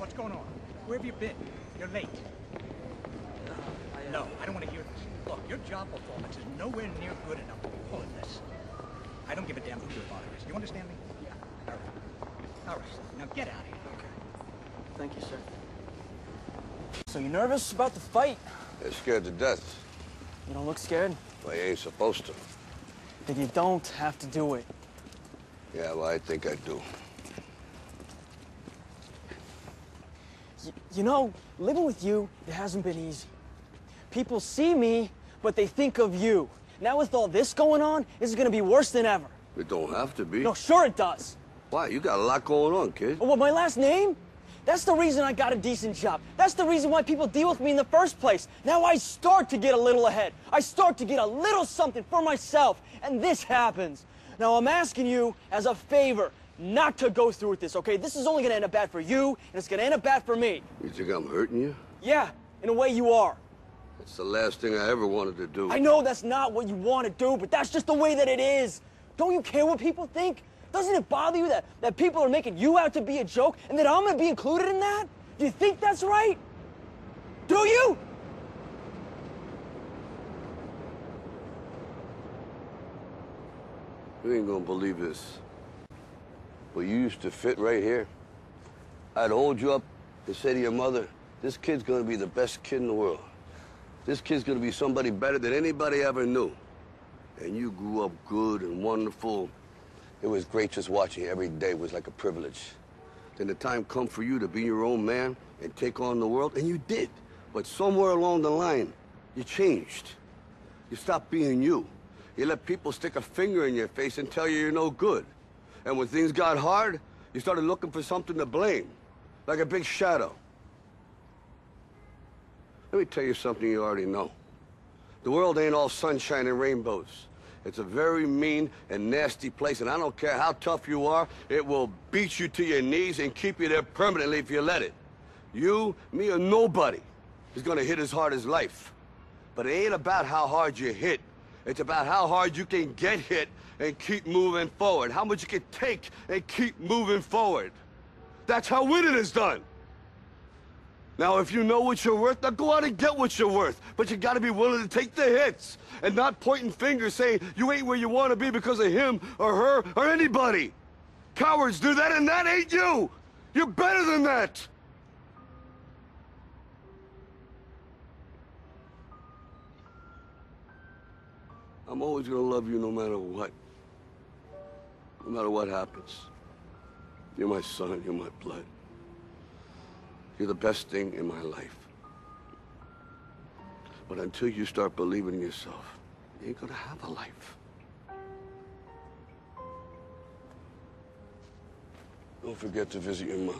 What's going on? Where have you been? You're late. No, I don't want to hear this. Look, your job performance is nowhere near good enough to be pulling this. I don't give a damn who your father is. You understand me? Yeah. All right. All right. Now get out of here. Okay. Thank you, sir. So you nervous about the fight? They're scared to death. You don't look scared? Well, you ain't supposed to. Then you don't have to do it. Yeah, well, I think I do. You know, living with you, it hasn't been easy. People see me, but they think of you. Now with all this going on, this is gonna be worse than ever. It don't have to be. No, sure it does. Why? You got a lot going on, kid. Oh, what, my last name? That's the reason I got a decent job. That's the reason why people deal with me in the first place. Now I start to get a little ahead. I start to get a little something for myself, and this happens. Now I'm asking you as a favor not to go through with this, okay? This is only gonna end up bad for you, and it's gonna end up bad for me. You think I'm hurting you? Yeah, in a way you are. That's the last thing I ever wanted to do. I know that's not what you want to do, but that's just the way that it is. Don't you care what people think? Doesn't it bother you that people are making you out to be a joke and that I'm gonna be included in that? Do you think that's right? Do you? You ain't gonna believe this. But you used to fit right here. I'd hold you up and say to your mother, this kid's gonna be the best kid in the world. This kid's gonna be somebody better than anybody ever knew. And you grew up good and wonderful. It was great just watching you every day. It was like a privilege. Then the time come for you to be your own man and take on the world, and you did. But somewhere along the line, you changed. You stopped being you. You let people stick a finger in your face and tell you you're no good. And when things got hard, you started looking for something to blame, like a big shadow. Let me tell you something you already know. The world ain't all sunshine and rainbows. It's a very mean and nasty place, and I don't care how tough you are, it will beat you to your knees and keep you there permanently if you let it. You, me, or nobody is gonna hit as hard as life. But it ain't about how hard you hit. It's about how hard you can get hit and keep moving forward. How much you can take and keep moving forward. That's how winning is done. Now, if you know what you're worth, now go out and get what you're worth. But you gotta be willing to take the hits and not pointing fingers saying you ain't where you wanna be because of him or her or anybody. Cowards do that, and that ain't you. You're better than that. I'm always gonna love you no matter what. No matter what happens. You're my son, you're my blood. You're the best thing in my life. But until you start believing in yourself, you ain't gonna have a life. Don't forget to visit your mother.